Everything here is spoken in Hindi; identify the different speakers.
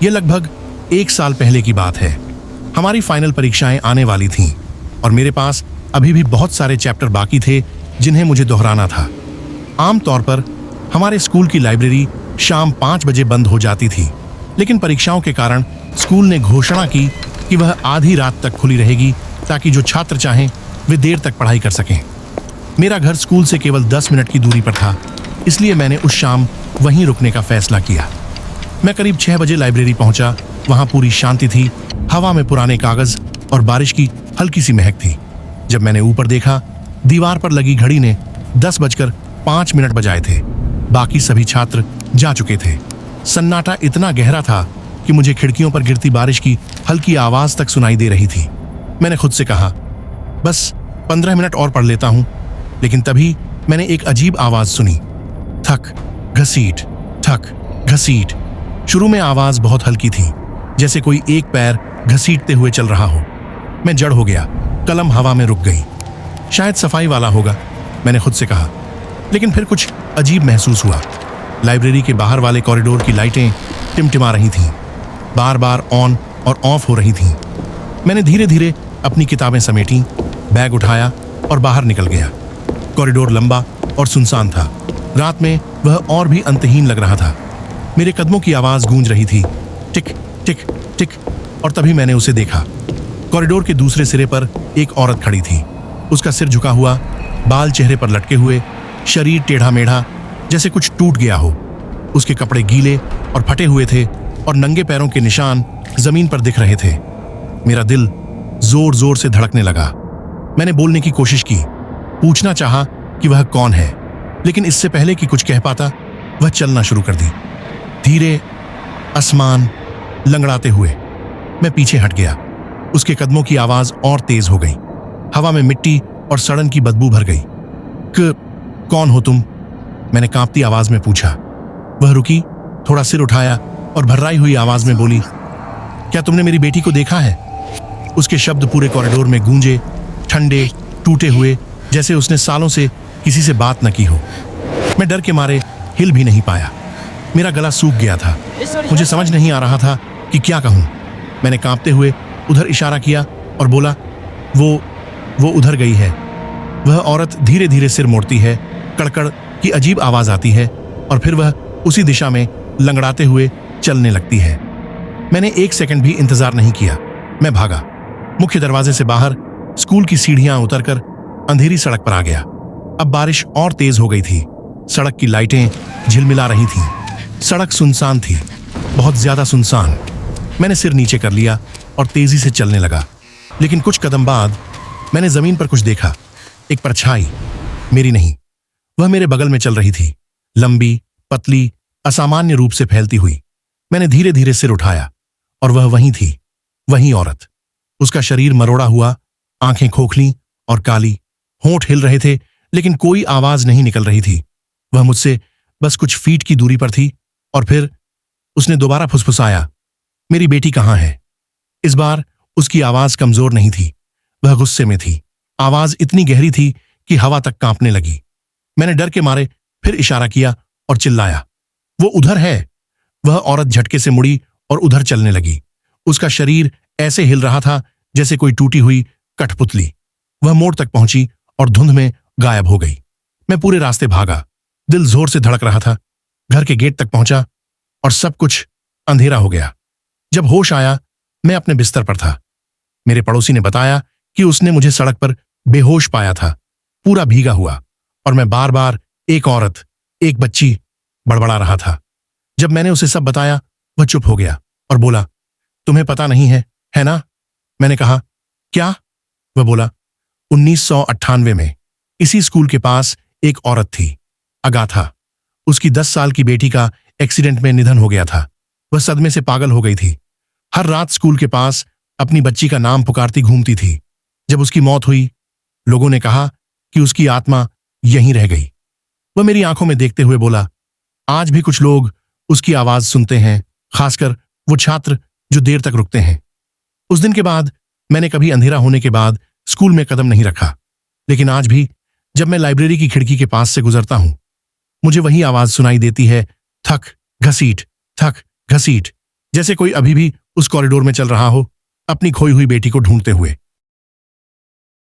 Speaker 1: ये लगभग 1 साल पहले की बात है। हमारी फाइनल परीक्षाएं आने वाली थीं और मेरे पास अभी भी बहुत सारे चैप्टर बाकी थे जिन्हें मुझे दोहराना था। आमतौर पर हमारे स्कूल की लाइब्रेरी शाम 5 बजे बंद हो जाती थी, लेकिन परीक्षाओं के कारण स्कूल ने घोषणा की कि वह आधी रात तक खुली रहेगी ताकि जो छात्र चाहें वे देर तक पढ़ाई कर सकें। मेरा घर स्कूल से केवल 10 मिनट की दूरी पर था, इसलिए मैंने उस शाम वहीं रुकने का फैसला किया। मैं करीब 6 बजे लाइब्रेरी पहुंचा। वहां पूरी शांति थी, हवा में पुराने कागज और बारिश की हल्की सी महक थी। जब मैंने ऊपर देखा, दीवार पर लगी घड़ी ने 10:05 बजाए थे। बाकी सभी छात्र जा चुके थे। सन्नाटा इतना गहरा था कि मुझे खिड़कियों पर गिरती बारिश की हल्की आवाज तक सुनाई दे रही थी। मैंने खुद से कहा, बस 15 मिनट और पढ़ लेता हूं। लेकिन तभी मैंने एक अजीब आवाज सुनी, थक घसीट, थक घसीट। शुरू में आवाज बहुत हल्की थी, जैसे कोई एक पैर घसीटते हुए चल रहा हो। मैं जड़ हो गया, कलम हवा में रुक गई। शायद सफाई वाला होगा, मैंने खुद से कहा। लेकिन फिर कुछ अजीब महसूस हुआ। लाइब्रेरी के बाहर वाले कॉरिडोर की लाइटें टिमटिमा रही थीं, बार बार ऑन और ऑफ हो रही थीं। मैंने धीरे धीरे अपनी किताबें समेटी, बैग उठाया और बाहर निकल गया। कॉरिडोर लंबा और सुनसान था। रात में वह और भी अंतहीन लग रहा था। मेरे कदमों की आवाज गूंज रही थी, टिक टिक टिक। और तभी मैंने उसे देखा। कॉरिडोर के दूसरे सिरे पर एक औरत खड़ी थी। उसका सिर झुका हुआ, बाल चेहरे पर लटके हुए, शरीर टेढ़ा मेढ़ा, जैसे कुछ टूट गया हो। उसके कपड़े गीले और फटे हुए थे और नंगे पैरों के निशान जमीन पर दिख रहे थे। मेरा दिल जोर जोर से धड़कने लगा। मैंने बोलने की कोशिश की, पूछना चाहा कि वह कौन है, लेकिन इससे पहले कि कुछ कह पाता, वह चलना शुरू कर दी। धीरे, आसमान लंगड़ाते हुए। मैं पीछे हट गया। उसके कदमों की आवाज और तेज हो गई। हवा में मिट्टी और सड़न की बदबू भर गई। कौन हो तुम? मैंने कांपती आवाज में पूछा। वह रुकी, थोड़ा सिर उठाया और भर्राई हुई आवाज में बोली, क्या तुमने मेरी बेटी को देखा है? उसके शब्द पूरे कॉरिडोर में गूंजे, ठंडे, टूटे हुए, जैसे उसने सालों से किसी से बात न की हो। मैं डर के मारे हिल भी नहीं पाया। मेरा गला सूख गया था। मुझे समझ नहीं आ रहा था कि क्या कहूं। मैंने कांपते हुए उधर इशारा किया और बोला, वो उधर गई है। वह औरत धीरे धीरे सिर मोड़ती है, कड़कड़ की अजीब आवाज आती है और फिर वह उसी दिशा में लंगड़ाते हुए चलने लगती है। मैंने 1 सेकंड भी इंतजार नहीं किया। मैं भागा, मुख्य दरवाजे से बाहर, स्कूल की सीढ़ियां उतरकर अंधेरी सड़क पर आ गया। अब बारिश और तेज हो गई थी। सड़क की लाइटें झिलमिला रही थीं। सड़क सुनसान थी, बहुत ज्यादा सुनसान। मैंने सिर नीचे कर लिया और तेजी से चलने लगा। लेकिन कुछ कदम बाद मैंने जमीन पर कुछ देखा। एक परछाई, मेरी नहीं, वह मेरे बगल में चल रही थी, लंबी, पतली, असामान्य रूप से फैलती हुई। मैंने धीरे धीरे सिर उठाया और वह वहीं थी, वही औरत। उसका शरीर मरोड़ा हुआ, आंखें खोखली और काली, होंठ हिल रहे थे, लेकिन कोई आवाज नहीं निकल रही थी। वह मुझसे बस कुछ फीट की दूरी पर थी और फिर उसने दोबारा फुसफुसाया, मेरी बेटी कहाँ है? इस बार उसकी आवाज कमजोर नहीं थी, वह गुस्से में थी। आवाज इतनी गहरी थी कि हवा तक कांपने लगी। मैंने डर के मारे फिर इशारा किया और चिल्लाया, वो उधर है। वह औरत झटके से मुड़ी और उधर चलने लगी। उसका शरीर ऐसे हिल रहा था जैसे कोई टूटी हुई कठपुतली। वह मोड़ तक पहुंची और धुंध में गायब हो गई। मैं पूरे रास्ते भागा, दिल जोर से धड़क रहा था। घर के गेट तक पहुंचा और सब कुछ अंधेरा हो गया। जब होश आया, मैं अपने बिस्तर पर था। मेरे पड़ोसी ने बताया कि उसने मुझे सड़क पर बेहोश पाया था, पूरा भीगा हुआ, और मैं बार बार एक औरत, एक बच्ची बड़बड़ा रहा था। जब मैंने उसे सब बताया, वह चुप हो गया और बोला, तुम्हें पता नहीं है ना? मैंने कहा, क्या? वह बोला, 1998 में इसी स्कूल के पास एक औरत थी, अगाथा। उसकी 10 साल की बेटी का एक्सीडेंट में निधन हो गया था। वह सदमे से पागल हो गई थी। हर रात स्कूल के पास अपनी बच्ची का नाम पुकारती घूमती थी। जब उसकी मौत हुई, लोगों ने कहा कि उसकी आत्मा यहीं रह गई। वह मेरी आंखों में देखते हुए बोला, आज भी कुछ लोग उसकी आवाज सुनते हैं, खासकर वो छात्र जो देर तक रुकते हैं। उस दिन के बाद मैंने कभी अंधेरा होने के बाद स्कूल में कदम नहीं रखा, लेकिन आज भी जब मैं लाइब्रेरी की खिड़की के पास से गुजरता हूं, मुझे वही आवाज सुनाई देती है, थक घसीट, थक घसीट। जैसे कोई अभी भी उस कॉरिडोर में चल रहा हो, अपनी खोई हुई बेटी को ढूंढते हुए।